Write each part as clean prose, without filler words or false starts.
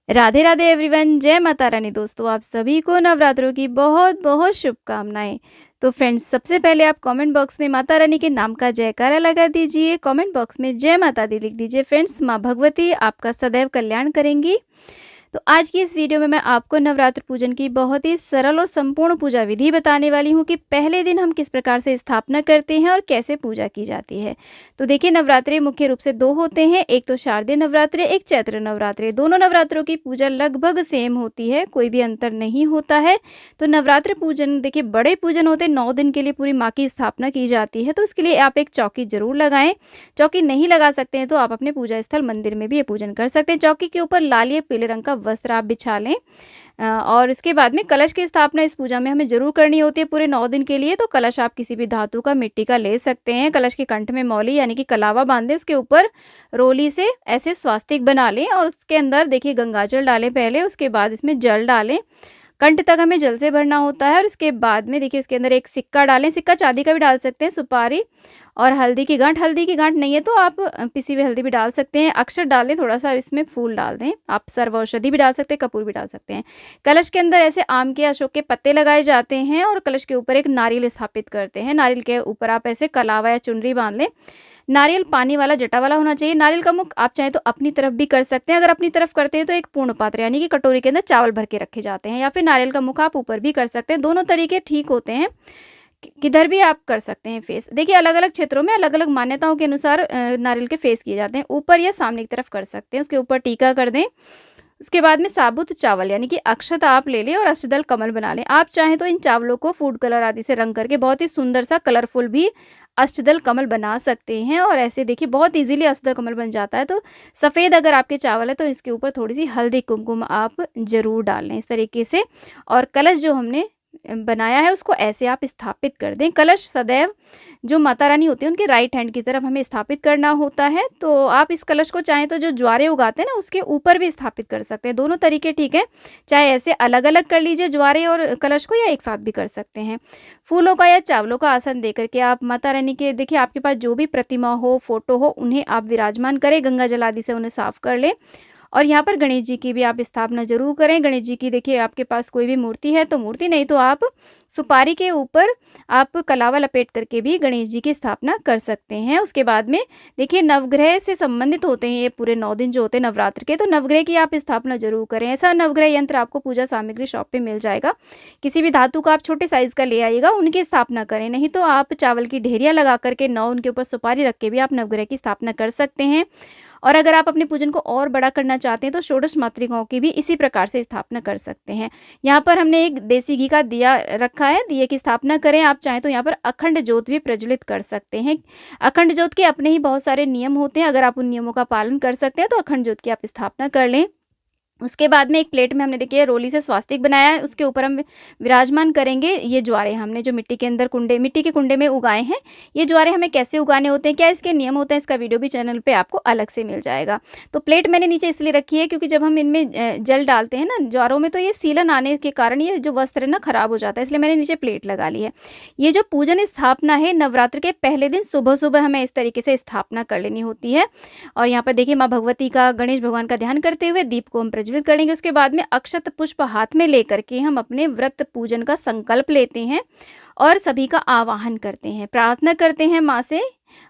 Radhe Radhe everyone, जय माता रानी। दोस्तों, आप सभी को नवरात्रों की बहुत बहुत शुभकामनाएं। तो फ्रेंड्स, सबसे पहले आप कमेंट बॉक्स में माता रानी के नाम का जयकारा लगा दीजिए। कमेंट बॉक्स में जय माता दी लिख दीजिए। फ्रेंड्स, माँ भगवती आपका सदैव कल्याण करेंगी। तो आज की इस वीडियो में मैं आपको नवरात्र पूजन की बहुत ही सरल और संपूर्ण पूजा विधि बताने वाली हूँ कि पहले दिन हम किस प्रकार से स्थापना करते हैं और कैसे पूजा की जाती है। तो देखिए, नवरात्रे मुख्य रूप से दो होते हैं, एक तो शारदीय नवरात्रे, एक चैत्र नवरात्रे। दोनों नवरात्रों की पूजा लगभग सेम होती है, कोई भी अंतर नहीं होता है। तो नवरात्र पूजन देखिए बड़े पूजन होते हैं, 9 दिन के लिए पूरी माँ की स्थापना की जाती है। तो इसके लिए आप एक चौकी जरूर लगाएं। चौकी नहीं लगा सकते हैं तो आप अपने पूजा स्थल मंदिर में भी ये पूजन कर सकते हैं। चौकी के ऊपर लाल या पीले रंग का वस्त्र आप बिछा लें। और इसके बाद में कलश की स्थापना इस पूजा में हमें जरूर करनी होती है पूरे 9 दिन के लिए। तो कलश आप किसी भी धातु का, मिट्टी का ले सकते हैं। कलश के कंठ में मौली यानी कि कलावा बांधे, उसके ऊपर रोली से ऐसे स्वास्तिक बना लें और उसके अंदर देखिए गंगाजल डालें पहले, उसके बाद इसमें जल डालें। कंठ तक हमें जल से भरना होता है और उसके बाद में देखिए उसके अंदर एक सिक्का डालें। सिक्का चांदी का भी डाल सकते हैं, सुपारी और हल्दी की गांठ। हल्दी की गांठ नहीं है तो आप पिसी हुई हल्दी भी डाल सकते हैं। अक्षत डालें, थोड़ा सा इसमें फूल डाल दें। आप सर्व औषधि भी डाल सकते हैं, कपूर भी डाल सकते हैं। कलश के अंदर ऐसे आम के, अशोक के पत्ते लगाए जाते हैं और कलश के ऊपर एक नारियल स्थापित करते हैं। नारियल के ऊपर आप ऐसे कलावा या चुनरी बांध लें। नारियल पानी वाला, जटा वाला होना चाहिए। नारियल का मुख आप चाहे तो अपनी तरफ भी कर सकते हैं। अगर अपनी तरफ करते हैं तो एक पूर्ण पात्र यानी कि कटोरी के अंदर चावल भर के रखे जाते हैं, या फिर नारियल का मुख आप ऊपर भी कर सकते हैं। दोनों तरीके ठीक होते हैं, किधर भी आप कर सकते हैं फेस। देखिए, अलग अलग क्षेत्रों में अलग अलग मान्यताओं के अनुसार नारियल के फेस किए जाते हैं। ऊपर या सामने की तरफ कर सकते हैं। उसके ऊपर टीका कर दें। उसके बाद में साबुत चावल यानी कि अक्षत आप ले लें और अष्टदल कमल बना लें। आप चाहें तो इन चावलों को फूड कलर आदि से रंग करके बहुत ही सुंदर सा कलरफुल भी अष्टदल कमल बना सकते हैं। और ऐसे देखिए बहुत इजीली अष्टदल कमल बन जाता है। तो सफ़ेद अगर आपके चावल है तो इसके ऊपर थोड़ी सी हल्दी कुमकुम आप जरूर डाल लें इस तरीके से। और कलश जो हमने बनाया है उसको ऐसे आप स्थापित कर दें। कलश सदैव जो माता रानी होती है उनके राइट हैंड की तरफ हमें स्थापित करना होता है। तो आप इस कलश को चाहें तो जो ज्वारे उगाते हैं ना उसके ऊपर भी स्थापित कर सकते हैं। दोनों तरीके ठीक है, चाहे ऐसे अलग अलग कर लीजिए ज्वारे और कलश को, या एक साथ भी कर सकते हैं। फूलों का या चावलों का आसन दे करके आप माता रानी के, देखिए आपके पास जो भी प्रतिमा हो, फोटो हो, उन्हें आप विराजमान करें। गंगा जल आदि से उन्हें साफ कर लें। और यहाँ पर गणेश जी की भी आप स्थापना जरूर करें। गणेश जी की देखिए आपके पास कोई भी मूर्ति है तो मूर्ति, नहीं तो आप सुपारी के ऊपर आप कलावा लपेट करके भी गणेश जी की स्थापना कर सकते हैं। उसके बाद में देखिए नवग्रह से संबंधित होते हैं ये पूरे 9 दिन जो होते हैं नवरात्र के। तो नवग्रह की आप स्थापना जरूर करें। ऐसा नवग्रह यंत्र आपको पूजा सामग्री शॉप पे मिल जाएगा। किसी भी धातु का आप छोटे साइज का ले आइएगा, उनकी स्थापना करें। नहीं तो आप चावल की ढेरियाँ लगा करके 9 उनके ऊपर सुपारी रख के भी आप नवग्रह की स्थापना कर सकते हैं। और अगर आप अपने पूजन को और बड़ा करना चाहते हैं तो षोडश मातृकाओं की भी इसी प्रकार से स्थापना कर सकते हैं। यहाँ पर हमने एक देसी घी का दिया रखा है, दिए की स्थापना करें। आप चाहें तो यहाँ पर अखंड ज्योत भी प्रज्वलित कर सकते हैं। अखंड ज्योत के अपने ही बहुत सारे नियम होते हैं, अगर आप उन नियमों का पालन कर सकते हैं तो अखंड ज्योत की आप स्थापना कर लें। उसके बाद में एक प्लेट में हमने देखिए रोली से स्वास्तिक बनाया है, उसके ऊपर हम विराजमान करेंगे ये ज्वारे हमने जो मिट्टी के कुंडे में उगाए हैं। ये ज्वारे हमें कैसे उगाने होते हैं, क्या इसके नियम होते हैं, इसका वीडियो भी चैनल पे आपको अलग से मिल जाएगा। तो प्लेट मैंने नीचे इसलिए रखी है क्योंकि जब हम इनमें जल डालते हैं ना ज्वारों में, तो ये सीलन आने के कारण ये जो वस्त्र है ना खराब हो जाता है, इसलिए मैंने नीचे प्लेट लगा ली है। ये जो पूजन स्थापना है नवरात्र के पहले दिन सुबह सुबह हमें इस तरीके से स्थापना कर लेनी होती है। और यहाँ पर देखिए माँ भगवती का, गणेश भगवान का ध्यान करते हुए दीप को हम प्रज्वलित करेंगे। उसके बाद में अक्षत पुष्प हाथ में लेकर के हम अपने व्रत पूजन का संकल्प लेते हैं और सभी का आवाहन करते हैं, प्रार्थना करते हैं माँ से।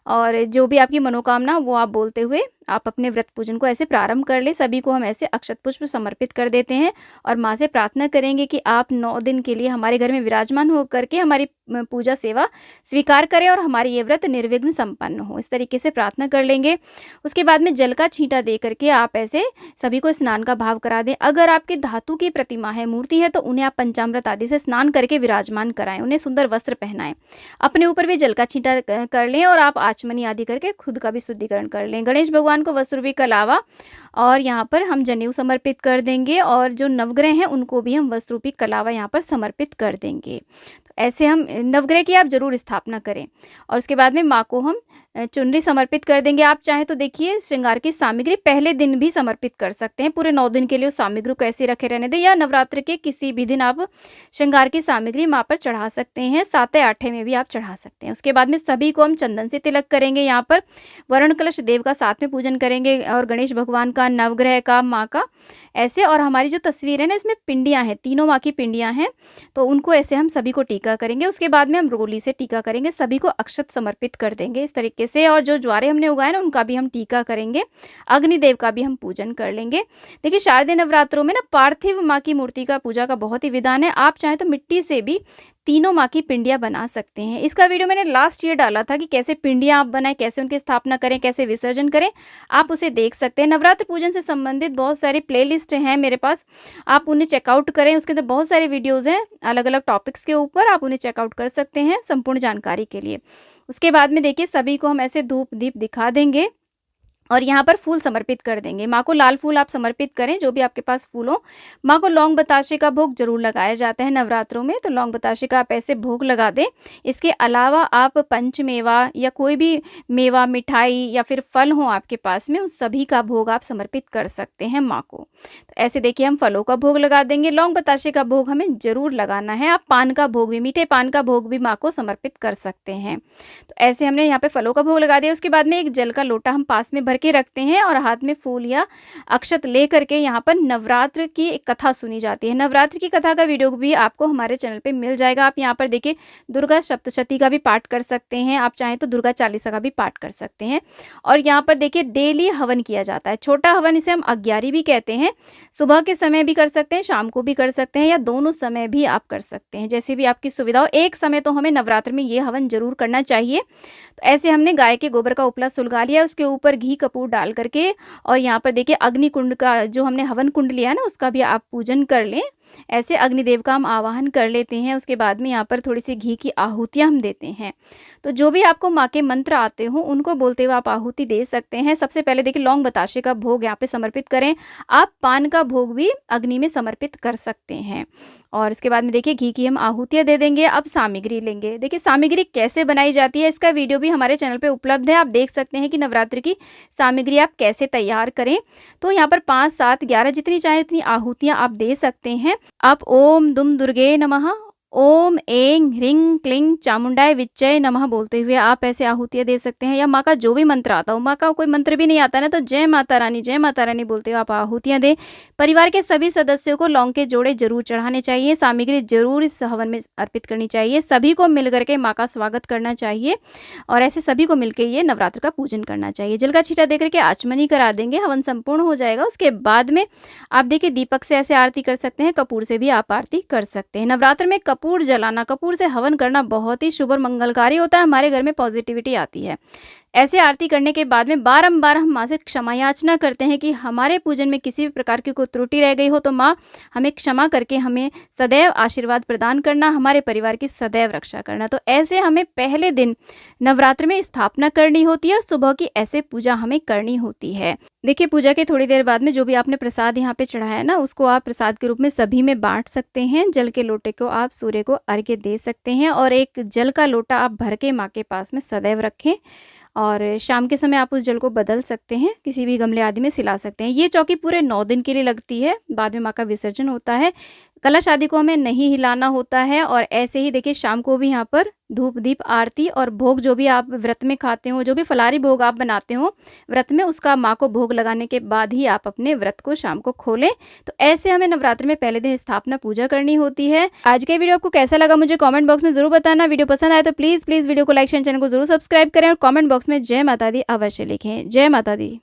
और जो भी आपकी मनोकामना वो आप बोलते हुए आप अपने व्रत पूजन को ऐसे प्रारंभ कर ले। सभी को हम ऐसे अक्षत पुष्प समर्पित कर देते हैं और माँ से प्रार्थना करेंगे कि आप 9 दिन के लिए हमारे घर में विराजमान होकर के हमारी पूजा सेवा स्वीकार करें और हमारी ये व्रत निर्विघ्न संपन्न हो। इस तरीके से प्रार्थना कर लेंगे। उसके बाद में जल का छींटा दे करके आप ऐसे सभी को स्नान का भाव करा दें। अगर आपकी धातु की प्रतिमा है, मूर्ति है, तो उन्हें आप पंचामृत आदि से स्नान करके विराजमान कराएं, उन्हें सुंदर वस्त्र पहनाएं। अपने ऊपर भी जल का छींटा कर लें और आप आचमनी आदि करके खुद का भी शुद्धिकरण कर लें। गणेश भगवान को वस्त्र भी कलावा और यहाँ पर हम जनेऊ समर्पित कर देंगे और जो नवग्रह हैं उनको भी हम वस्त्रूपी कलावा यहाँ पर समर्पित कर देंगे। तो ऐसे हम नवग्रह की आप जरूर स्थापना करें। और उसके बाद में माँ को हम चुनरी समर्पित कर देंगे। आप चाहें तो देखिए श्रृंगार की सामग्री पहले दिन भी समर्पित कर सकते हैं, पूरे 9 दिन के लिए उस सामग्री को ऐसे रखे रहने दें, या नवरात्र के किसी भी दिन आप श्रृंगार की सामग्री माँ पर चढ़ा सकते हैं, 7-8 में भी आप चढ़ा सकते हैं। उसके बाद में सभी को हम चंदन से तिलक करेंगे। यहाँ पर वरुण कलश देव का साथ में पूजन करेंगे और गणेश भगवान का, नवग्रह का, माँ का ऐसे। और हमारी जो तस्वीर है ना, इसमें पिंडियाँ हैं, तीनों माँ की पिंडियाँ हैं, तो उनको ऐसे हम सभी को टीका करेंगे। उसके बाद में हम रोली से टीका करेंगे, सभी को अक्षत समर्पित कर देंगे इस तरीके से। और जो ज्वारे हमने उगाए ना, उनका भी हम टीका करेंगे, अग्निदेव का भी हम पूजन कर लेंगे। देखिए शारदीय नवरात्रों में ना पार्थिव माँ की मूर्ति का पूजा का बहुत ही विधान है। आप चाहें तो मिट्टी से भी तीनों माँ की पिंडियाँ बना सकते हैं। इसका वीडियो मैंने लास्ट ईयर डाला था कि कैसे पिंडियाँ आप बनाएं, कैसे उनकी स्थापना करें, कैसे विसर्जन करें, आप उसे देख सकते हैं। नवरात्र पूजन से संबंधित बहुत सारी प्लेलिस्ट हैं मेरे पास, आप उन्हें चेकआउट करें। उसके अंदर बहुत सारे वीडियोज़ हैं अलग अलग टॉपिक्स के ऊपर, आप उन्हें चेकआउट कर सकते हैं संपूर्ण जानकारी के लिए। उसके बाद में देखिए सभी को हम ऐसे धूप दीप दिखा देंगे और यहाँ पर फूल समर्पित कर देंगे। माँ को लाल फूल आप समर्पित करें, जो भी आपके पास फूल हो। माँ को लौंग बताशे का भोग जरूर लगाया जाता है नवरात्रों में, तो लौंग बताशे का आप ऐसे भोग लगा दें। इसके अलावा आप पंचमेवा या कोई भी मेवा, मिठाई या फिर फल हो आपके पास में, उस सभी का भोग आप समर्पित कर सकते हैं माँ को। तो ऐसे देखिए हम फलों का भोग लगा देंगे। लौंग बताशे का भोग हमें जरूर लगाना है। आप पान का भोग भी, मीठे पान का भोग भी माँ को समर्पित कर सकते हैं। तो ऐसे हमने यहाँ पे फलों का भोग लगा दिया। उसके बाद में एक जल का लोटा हम पास में भर के रखते हैं और हाथ में फूल या अक्षत ले करके यहाँ पर नवरात्र की एक कथा सुनी जाती है। नवरात्र की कथा का वीडियो भी आपको हमारे चैनल पे मिल जाएगा। आप यहाँ पर देखिए दुर्गा सप्तशती का भी पाठ कर सकते हैं, आप चाहें तो दुर्गा चालीसा का भी पाठ कर सकते हैं। और यहाँ पर देखिए डेली हवन किया जाता है, छोटा हवन, इसे हम अग्यारी भी कहते हैं। सुबह के समय भी कर सकते हैं, शाम को भी कर सकते हैं, या दोनों समय भी आप कर सकते हैं, जैसे भी आपकी सुविधा हो। एक समय तो हमें नवरात्र में ये हवन जरूर करना चाहिए। तो ऐसे हमने गाय के गोबर का उपला सुलगा लिया, उसके ऊपर घी कपूर डाल करके, और यहाँ पर देखिए अग्नि कुंड का जो हमने हवन कुंड लिया है ना, उसका भी आप पूजन कर लें। ऐसे अग्निदेव का हम आवाहन कर लेते हैं। उसके बाद में यहाँ पर थोड़ी सी घी की आहुतियाँ हम देते हैं। तो जो भी आपको माँ के मंत्र आते हो उनको बोलते हुए आप आहुति दे सकते हैं। सबसे पहले देखिए लौंग बताशे का भोग यहाँ पे समर्पित करें। आप पान का भोग भी अग्नि में समर्पित कर सकते हैं। और इसके बाद में देखिए घी की हम आहुतियाँ दे देंगे। अब सामग्री लेंगे। देखिए सामग्री कैसे बनाई जाती है, इसका वीडियो भी हमारे चैनल पे उपलब्ध है। आप देख सकते हैं कि नवरात्र की सामग्री आप कैसे तैयार करें। तो यहाँ पर 5, 7, 11 जितनी चाहे उतनी आहुतियाँ आप दे सकते हैं। आप ओम दुम दुर्गे नमः, ओम ऐं ह्रीं क्लीं चामुंडाय विच्चय नमः बोलते हुए आप ऐसे आहुतियाँ दे सकते हैं। या माँ का जो भी मंत्र आता हो, माँ का कोई मंत्र भी नहीं आता ना, तो जय माता रानी बोलते हुए आप आहुतियाँ दें। परिवार के सभी सदस्यों को लौंग के जोड़े जरूर चढ़ाने चाहिए, सामग्री जरूर इस हवन में अर्पित करनी चाहिए। सभी को मिलकर के माँ का स्वागत करना चाहिए और ऐसे सभी को मिलकर ये नवरात्र का पूजन करना चाहिए। जल का छींटा देकर के आचमनी करा देंगे, हवन संपूर्ण हो जाएगा। उसके बाद में आप देखिए दीपक से ऐसे आरती कर सकते हैं, कपूर से भी आप आरती कर सकते हैं। नवरात्र में कपूर जलाना, कपूर से हवन करना बहुत ही शुभ और मंगलकारी होता है। हमारे घर में पॉजिटिविटी आती है। ऐसे आरती करने के बाद में बारंबार हम माँ से क्षमा याचना करते हैं कि हमारे पूजन में किसी भी प्रकार की कोई त्रुटि रह गई हो तो माँ हमें क्षमा करके हमें सदैव आशीर्वाद प्रदान करना, हमारे परिवार की सदैव रक्षा करना। तो ऐसे हमें पहले दिन नवरात्र में स्थापना करनी होती है और सुबह की ऐसे पूजा हमें करनी होती है। देखिए पूजा के थोड़ी देर बाद में जो भी आपने प्रसाद यहाँ पे चढ़ाया है ना, उसको आप प्रसाद के रूप में सभी में बांट सकते हैं। जल के लोटे को आप सूर्य को अर्घ्य दे सकते हैं और एक जल का लोटा आप भर के माँ के पास में सदैव रखें। और शाम के समय आप उस जल को बदल सकते हैं, किसी भी गमले आदि में सिला सकते हैं। ये चौकी पूरे 9 दिन के लिए लगती है, बाद में माँ का विसर्जन होता है। कलश आदि को हमें नहीं हिलाना होता है। और ऐसे ही देखिए शाम को भी यहाँ पर धूप दीप आरती और भोग जो भी आप व्रत में खाते हो, जो भी फलारी भोग आप बनाते हो व्रत में, उसका माँ को भोग लगाने के बाद ही आप अपने व्रत को शाम को खोलें। तो ऐसे हमें नवरात्र में पहले दिन स्थापना पूजा करनी होती है। आज का वीडियो आपको कैसा लगा मुझे कमेंट बॉक्स में जरूर बताना। वीडियो पसंद आए तो प्लीज वीडियो को लाइक शेयर, चैनल को जरूर सब्सक्राइब करें और कमेंट बॉक्स में जय माता दी अवश्य लिखें। जय माता दी।